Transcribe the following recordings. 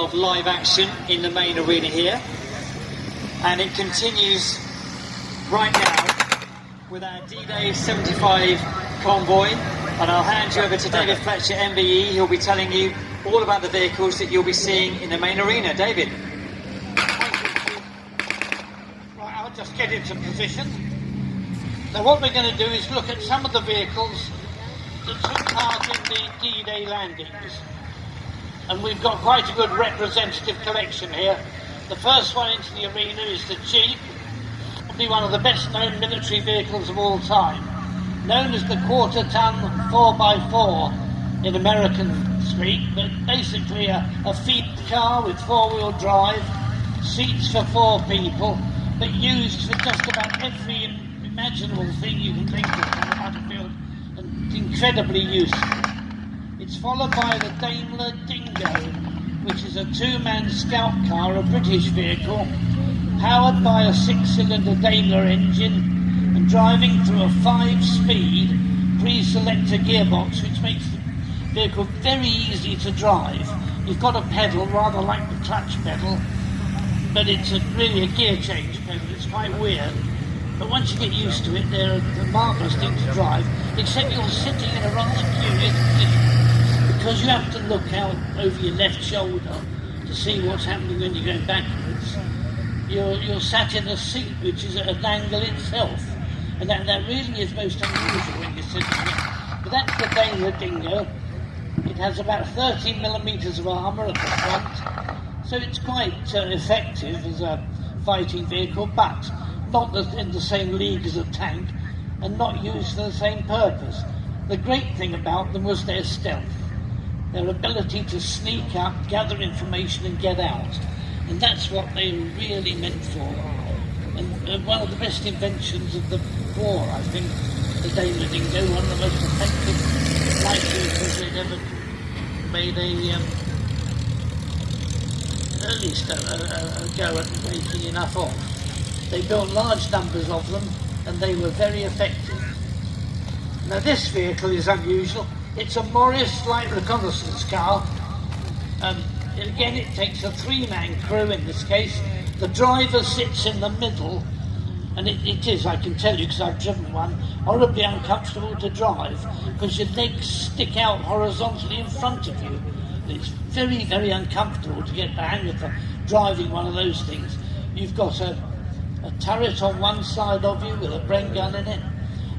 of live action in the main arena here, and it continues right now with our D-Day 75 convoy, and I'll hand you over to David Fletcher, MBE. He'll be telling you all about the vehicles that you'll be seeing in the main arena. David. Right, I'll just get into position. So what we're going to do is look at some of the vehicles that took part in the D-Day landings. And we've got quite a good representative collection here. The first one into the arena is the Jeep, probably one of the best known military vehicles of all time. Known as the quarter-ton 4x4 in American speak, but basically a feed car with four-wheel drive, seats for 4 people, but used for just about every imaginable thing you can think of on the battlefield, and incredibly useful. It's followed by the Daimler Dingo, which is a 2-man scout car, a British vehicle, powered by a 6-cylinder Daimler engine and driving through a 5-speed pre-selector gearbox, which makes the vehicle very easy to drive. You've got a pedal, rather like the clutch pedal, but it's really a gear change pedal. It's quite weird. But once you get used to it, they're a marvellous thing to drive, except you're sitting in a rather curious position, because you have to look out over your left shoulder to see what's happening when you're going backwards. You're sat in a seat which is at an angle itself, and that really is most unusual when you're sitting there. But that's the Daimler Dingo. It has about 13 millimetres of armour at the front, so it's quite effective as a fighting vehicle, but not in the same league as a tank, and not used for the same purpose. The great thing about them was their stealth, their ability to sneak up, gather information and get out. And that's what they were really meant for. And one of the best inventions of the war, I think, the Daimler Dingo, one of the most effective light vehicles they'd ever made at least a go at making enough of. They built large numbers of them, and they were very effective. Now this vehicle is unusual. It's a Morris light reconnaissance car. Again, it takes a 3-man crew in this case. The driver sits in the middle, and it is, I can tell you because I've driven one, horribly uncomfortable to drive, because your legs stick out horizontally in front of you. It's very, very uncomfortable to get the hang of driving one of those things. You've got a turret on one side of you with a Bren gun in it,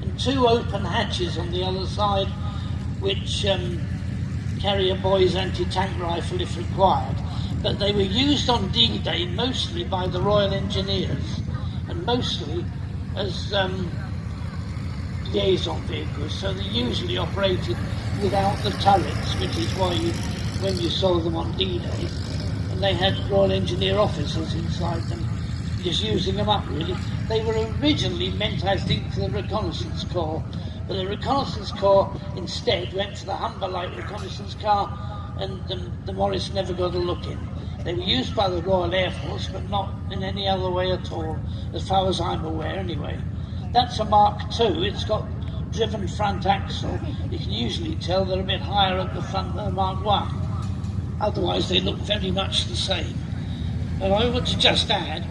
and 2 open hatches on the other side, which carry a boy's anti-tank rifle if required. But they were used on D-Day mostly by the Royal Engineers, and mostly as liaison vehicles, so they usually operated without the turrets, which is why when you saw them on D-Day, and they had Royal Engineer officers inside them, just using them up really. They were originally meant, I think, for the Reconnaissance Corps, but the Reconnaissance Corps instead went for the Humber light reconnaissance car, and the Morris never got a look in. They were used by the Royal Air Force, but not in any other way at all, as far as I'm aware anyway. That's a Mark II. It's got driven front axle. You can usually tell they're a bit higher at the front than the Mark I. Otherwise they look very much the same. And I want to just add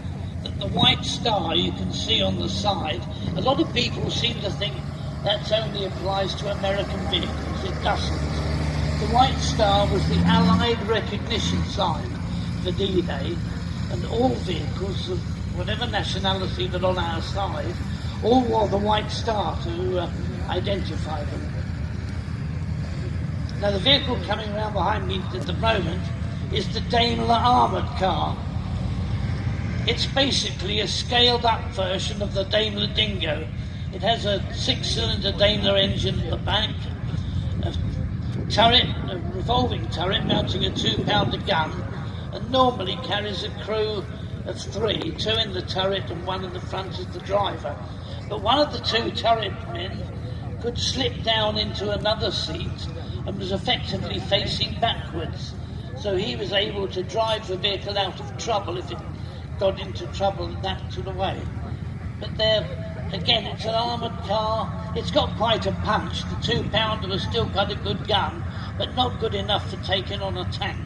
that the white star you can see on the side, a lot of people seem to think that only applies to American vehicles. It doesn't. The white star was the Allied recognition sign for D-Day, and all vehicles of whatever nationality that on our side all wore the white star to identify them. Now the vehicle coming around behind me at the moment is the Daimler armoured car. It's basically a scaled up version of the Daimler Dingo. It has a 6-cylinder Daimler engine at the back, a turret, a revolving turret mounting a 2-pounder gun, and normally carries a crew of 3, 2 in the turret and 1 in the front as the driver. But one of the 2 turret men could slip down into another seat and was effectively facing backwards. So he was able to drive the vehicle out of trouble if it got into trouble in that sort of way. But again, it's an armoured car. It's got quite a punch. The 2-pounder was still quite a good gun, but not good enough for taking on a tank.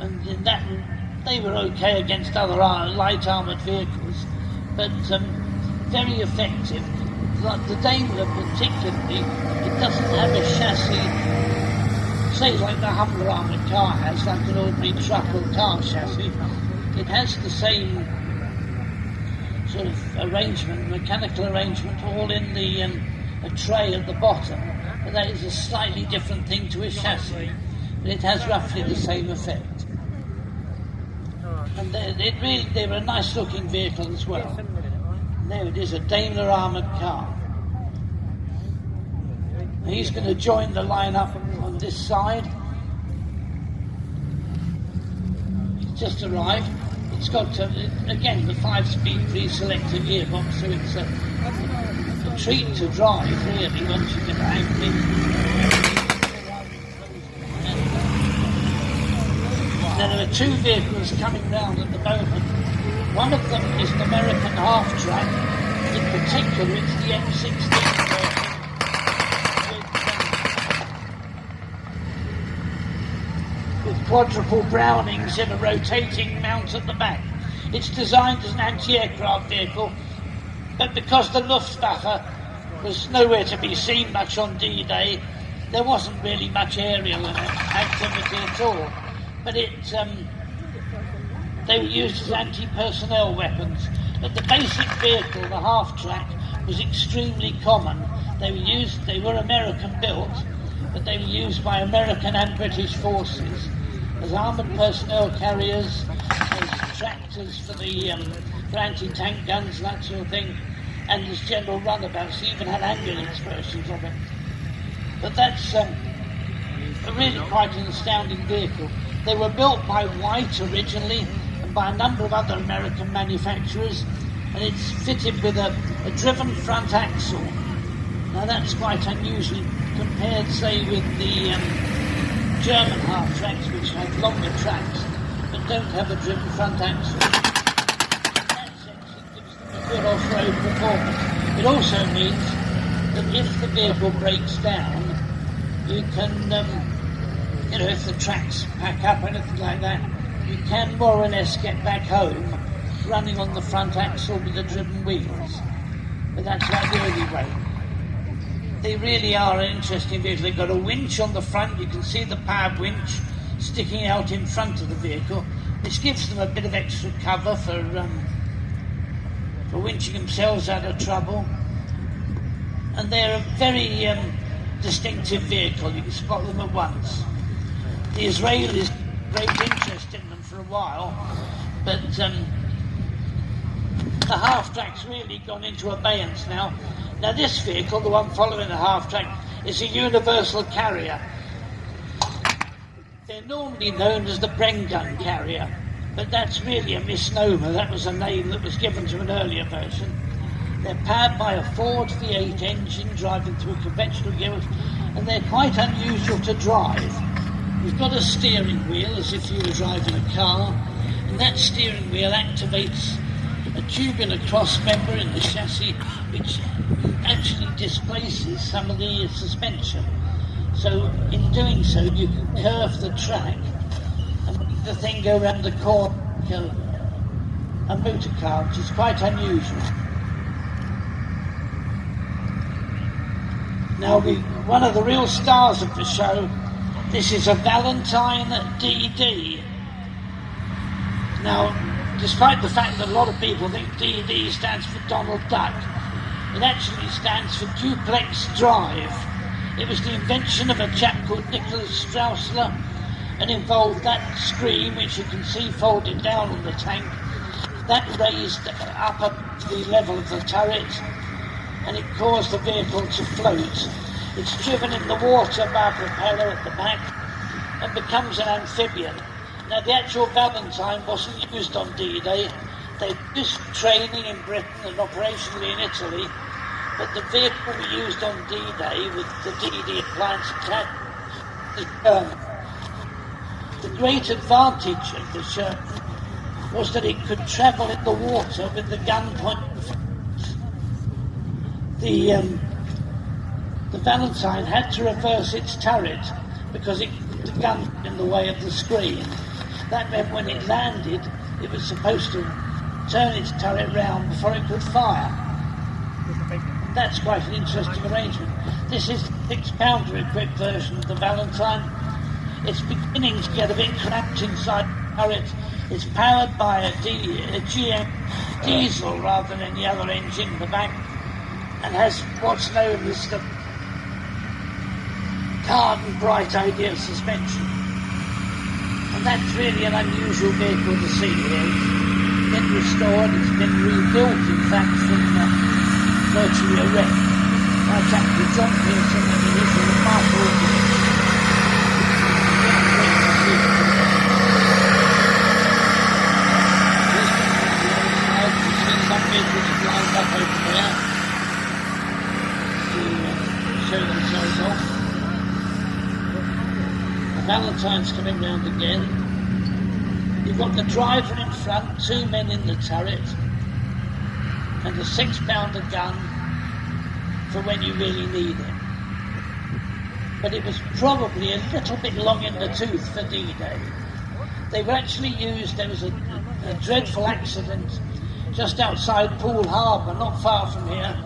and in that they were okay against other light armoured vehicles, but very effective. Like the Daimler particularly, it doesn't have a chassis, say like the Humber armoured car has, like an ordinary truck or car chassis. It has the same sort of arrangement, mechanical arrangement, all in the a tray at the bottom, but that is a slightly different thing to a chassis, but it has roughly the same effect. And they were a nice looking vehicle as well. And there it is, a Daimler armoured car. And he's going to join the lineup on this side. He's just arrived. It's got, again, the 5-speed pre-selective gearbox, so it's a treat to drive, really, once you get anchored in. Now, there are two vehicles coming round at the moment. One of them is an American half-track. In particular, it's the M16 with quadruple Brownings in a rotating mount at the back. It's designed as an anti-aircraft vehicle, but because the Luftwaffe was nowhere to be seen much on D-Day, there wasn't really much aerial activity at all. But they were used as anti-personnel weapons. But the basic vehicle, the half-track, was extremely common. They were American built, but they were used by American and British forces as armoured personnel carriers, as tractors for anti-tank guns, that sort of thing, and as general runabouts. They even had ambulance versions of it. But that's really quite an astounding vehicle. They were built by White originally and by a number of other American manufacturers, and it's fitted with a driven front axle. Now that's quite unusual compared, say, with the German half-tracks, which have longer tracks but don't have a driven front axle. In that sense, it gives them a good off-road performance. It also means that if the vehicle breaks down, you can if the tracks pack up or anything like that, you can more or less get back home running on the front axle with the driven wheels. But that's like the only way. They really are an interesting vehicle. They've got a winch on the front. You can see the powered winch sticking out in front of the vehicle, which gives them a bit of extra cover for winching themselves out of trouble. And they're a very distinctive vehicle. You can spot them at once. The Israelis great interest in them for a while, but the half-track's really gone into abeyance now. Now this vehicle, the one following the half-track, is a universal carrier. They're normally known as the Brengun carrier, but that's really a misnomer. That was a name that was given to an earlier version. They're powered by a Ford V8 engine driving through a conventional gearbox, and they're quite unusual to drive. You've got a steering wheel as if you were driving a car, and that steering wheel activates a tubular cross member in the chassis which actually displaces some of the suspension. So in doing so you can curve the track and make the thing go around the corner like a motor car, which is quite unusual. Now one of the real stars of the show, this is a Valentine DD. Now, despite the fact that a lot of people think DD stands for Donald Duck, it actually stands for Duplex Drive. It was the invention of a chap called Nicholas Straussler and involved that screen, which you can see folded down on the tank, that raised up to the level of the turret, and it caused the vehicle to float. It's driven in the water by a propeller at the back and becomes an amphibian. Now the actual Valentine wasn't used on D-Day. They used training in Britain and operationally in Italy, but the vehicle we used on D-Day with the DD appliance attached is German. The great advantage of the Sherman was that it could travel in the water with the gun pointed. The Valentine had to reverse its turret because the gun was in the way of the screen. That meant when it landed, it was supposed to turn its turret round before it could fire. That's quite an interesting arrangement. This is the 6-pounder equipped version of the Valentine. It's beginning to get a bit cramped inside the turret. It's powered by a GM diesel rather than any other engine in the back, and has what's known as the carbon bright ideal suspension. And that's really an unusual vehicle to see here. It's been restored, it's been rebuilt in fact from virtually a wreck. My chap with John Pearson, and it is a remarkable vehicle. Some vehicles have lined up over there to show themselves off. The Valentine's coming round again. You've got the driver in front, 2 men in the turret, and a 6-pounder gun for when you really need it. But it was probably a little bit long in the tooth for D-Day. They were actually used, there was a dreadful accident just outside Poole Harbour, not far from here,